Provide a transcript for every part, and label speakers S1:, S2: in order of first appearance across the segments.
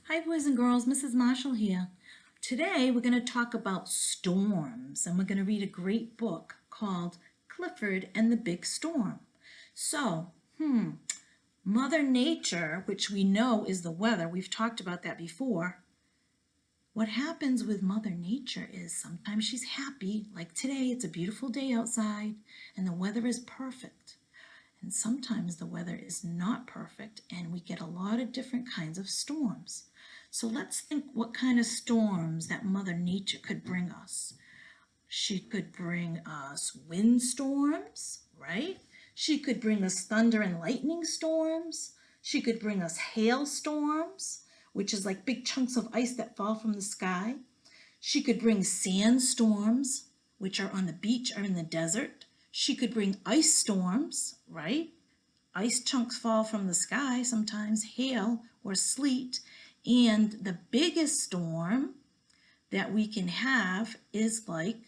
S1: Hi boys and girls, Mrs. Marshall here. Today we're going to talk about storms and we're going to read a great book called Clifford and the Big Storm. So, Mother Nature, which we know is the weather, we've talked about that before. What happens with Mother Nature is sometimes she's happy, like today it's a beautiful day outside and the weather is perfect. And sometimes the weather is not perfect and we get a lot of different kinds of storms. So let's think what kind of storms that Mother Nature could bring us. She could bring us windstorms, right? She could bring us thunder and lightning storms. She could bring us hailstorms, which is like big chunks of ice that fall from the sky. She could bring sandstorms, which are on the beach or in the desert. She could bring ice storms, right? Ice chunks fall from the sky, sometimes hail or sleet. And the biggest storm that we can have is like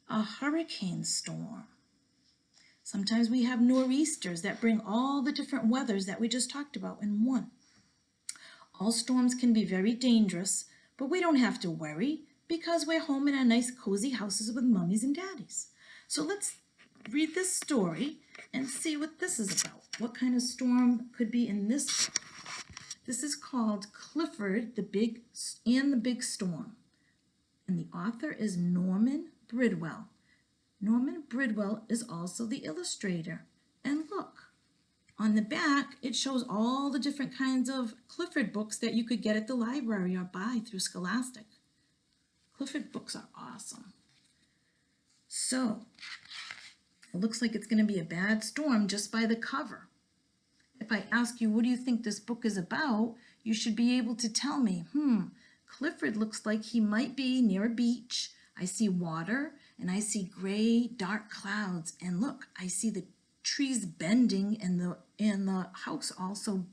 S1: a hurricane storm. Sometimes we have nor'easters that bring all the different weathers that we just talked about in one. All storms can be very dangerous, but we don't have to worry because we're home in our nice cozy houses with mummies and daddies. So let's read this story and see what this is about. What kind of storm could be in this? This is called Clifford the Big Storm. And the author is Norman Bridwell. Norman Bridwell is also the illustrator. And look, on the back, it shows all the different kinds of Clifford books that you could get at the library or buy through Scholastic. Clifford books are awesome. So, it looks like it's going to be a bad storm just by the cover. If I ask you, what do you think this book is about, you should be able to tell me, Clifford looks like he might be near a beach. I see water and I see gray, dark clouds. And look, I see the trees bending and the house also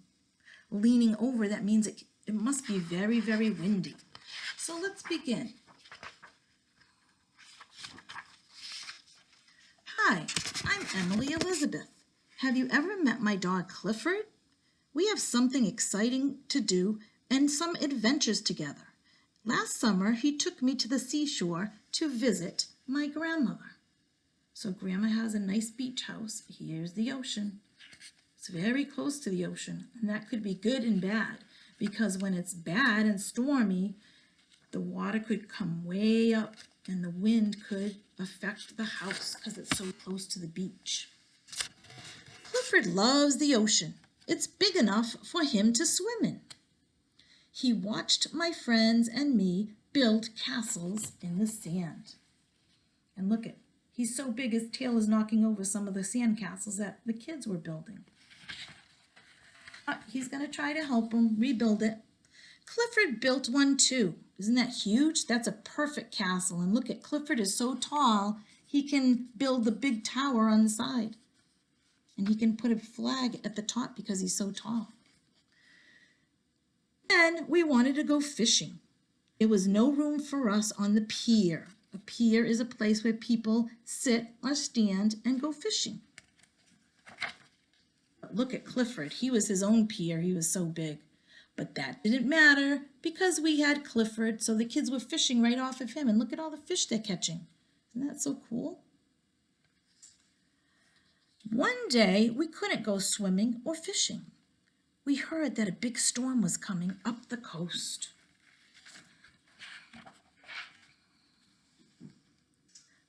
S1: leaning over. That means it must be very, very windy. So let's begin. Hi, I'm Emily Elizabeth. Have you ever met my dog Clifford? We have something exciting to do and some adventures together. Last summer, he took me to the seashore to visit my grandmother. So Grandma has a nice beach house. Here's the ocean. It's very close to the ocean, and that could be good and bad because when it's bad and stormy, the water could come way up and the wind could affect the house because it's so close to the beach. Clifford loves the ocean. It's big enough for him to swim in. He watched my friends and me build castles in the sand. And look at, he's so big his tail is knocking over some of the sand castles that the kids were building. He's going to try to help them rebuild it. Clifford built one too. Isn't that huge? That's a perfect castle. And look at, Clifford is so tall, he can build the big tower on the side. And he can put a flag at the top because he's so tall. Then we wanted to go fishing. There was no room for us on the pier. A pier is a place where people sit or stand and go fishing. But look at Clifford. He was his own pier. He was so big. But that didn't matter because we had Clifford, so the kids were fishing right off of him. And look at all the fish they're catching. Isn't that so cool? One day, we couldn't go swimming or fishing. We heard that a big storm was coming up the coast.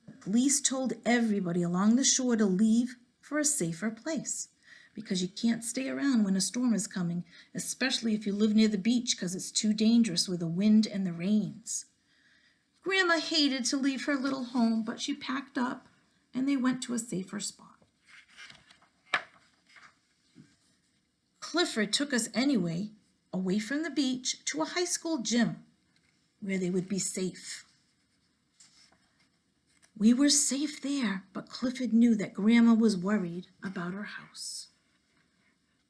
S1: The police told everybody along the shore to leave for a safer place because you can't stay around when a storm is coming, especially if you live near the beach because it's too dangerous with the wind and the rains. Grandma hated to leave her little home, but she packed up and they went to a safer spot. Clifford took us anyway, away from the beach to a high school gym where they would be safe. We were safe there, but Clifford knew that Grandma was worried about her house.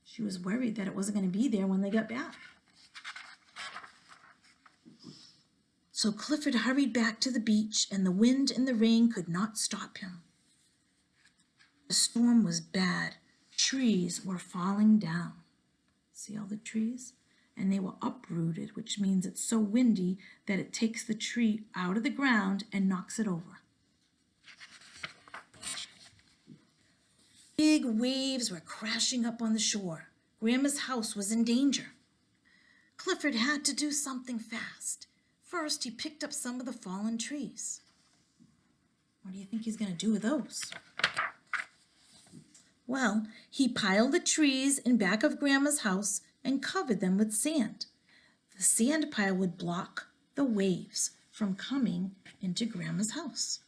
S1: She was worried that it wasn't going to be there when they got back. So Clifford hurried back to the beach, and the wind and the rain could not stop him. The storm was bad. Trees were falling down. See all the trees? and they were uprooted, which means it's so windy that it takes the tree out of the ground and knocks it over. Big waves were crashing up on the shore. Grandma's house was in danger. Clifford had to do something fast. First, he picked up some of the fallen trees. What do you think he's going to do with those? Well, he piled the trees in back of Grandma's house and covered them with sand. The sand pile would block the waves from coming into Grandma's house.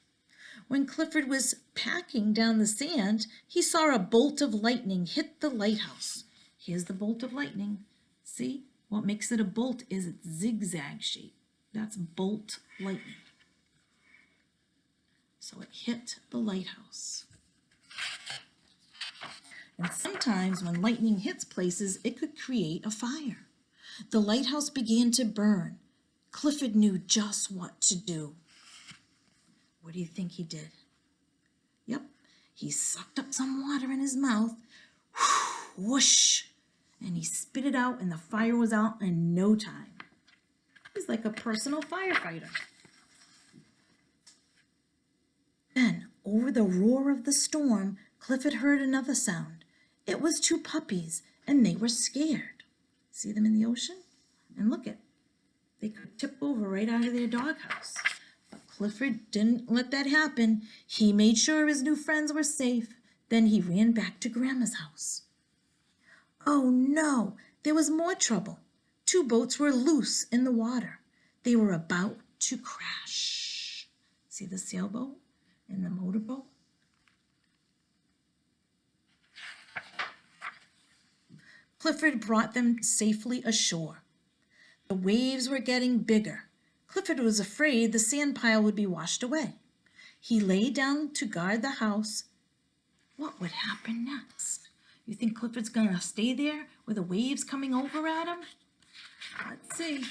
S1: When Clifford was packing down the sand, he saw a bolt of lightning hit the lighthouse. Here's the bolt of lightning. See, what makes it a bolt is its zigzag shape. That's bolt lightning. So it hit the lighthouse. And sometimes when lightning hits places, it could create a fire. The lighthouse began to burn. Clifford knew just what to do. What do you think he did? Yep, he sucked up some water in his mouth, whoosh, and he spit it out, and the fire was out in no time. He's like a personal firefighter. Then, over the roar of the storm, Clifford heard another sound. It was two puppies, and they were scared. See them in the ocean? And look at, they could tip over right out of their doghouse. But Clifford didn't let that happen. He made sure his new friends were safe. Then he ran back to Grandma's house. Oh no, there was more trouble. Two boats were loose in the water. They were about to crash. See the sailboat and the motorboat? Clifford brought them safely ashore. The waves were getting bigger. Clifford was afraid the sand pile would be washed away. He lay down to guard the house. What would happen next? You think Clifford's going to stay there with the waves coming over at him? Let's see.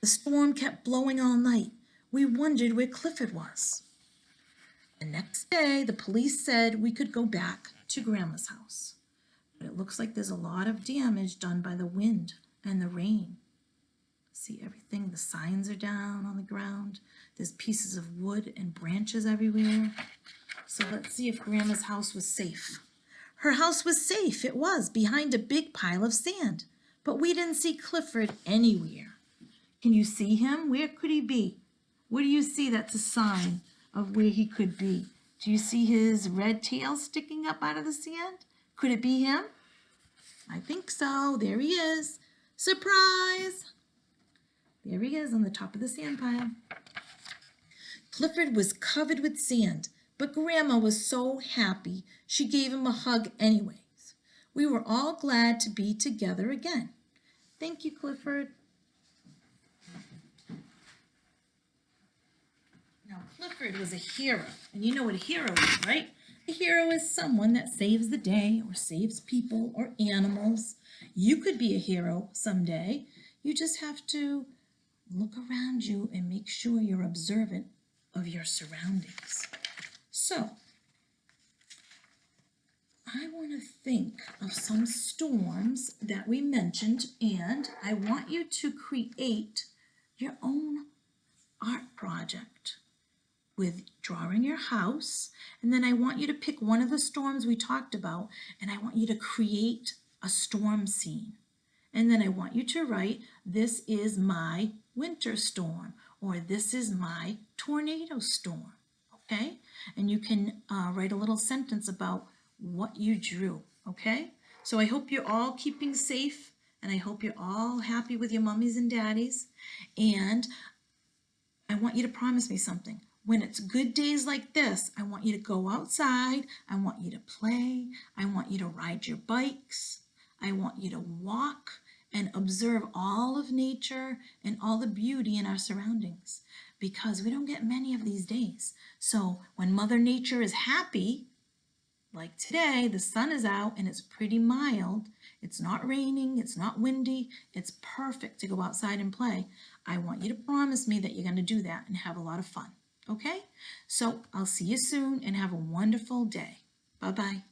S1: The storm kept blowing all night. We wondered where Clifford was. The next day, the police said we could go back to Grandma's house. But it looks like there's a lot of damage done by the wind and the rain. See everything, the signs are down on the ground. There's pieces of wood and branches everywhere. So let's see if Grandma's house was safe. Her house was safe, it was, behind a big pile of sand. But we didn't see Clifford anywhere. Can you see him? Where could he be? What do you see that's a sign of where he could be? Do you see his red tail sticking up out of the sand? Could it be him? I think so. There he is. Surprise! There he is on the top of the sand pile. Clifford was covered with sand, but Grandma was so happy she gave him a hug anyways. We were all glad to be together again. Thank you, Clifford. Now, Clifford was a hero, and you know what a hero is, right? A hero is someone that saves the day or saves people or animals. You could be a hero someday. You just have to look around you and make sure you're observant of your surroundings. So, I want to think of some storms that we mentioned, and I want you to create your own art project with drawing your house, and then I want you to pick one of the storms we talked about, and I want you to create a storm scene. And then I want you to write, this is my winter storm, or this is my tornado storm, okay? And you can write a little sentence about what you drew, okay? So I hope you're all keeping safe, and I hope you're all happy with your mummies and daddies, and I want you to promise me something. When it's good days like this, I want you to go outside, I want you to play, I want you to ride your bikes, I want you to walk and observe all of nature and all the beauty in our surroundings, because we don't get many of these days. So when Mother Nature is happy, like today, the sun is out and it's pretty mild, it's not raining, it's not windy, it's perfect to go outside and play. I want you to promise me that you're going to do that and have a lot of fun. Okay? So I'll see you soon and have a wonderful day. Bye-bye.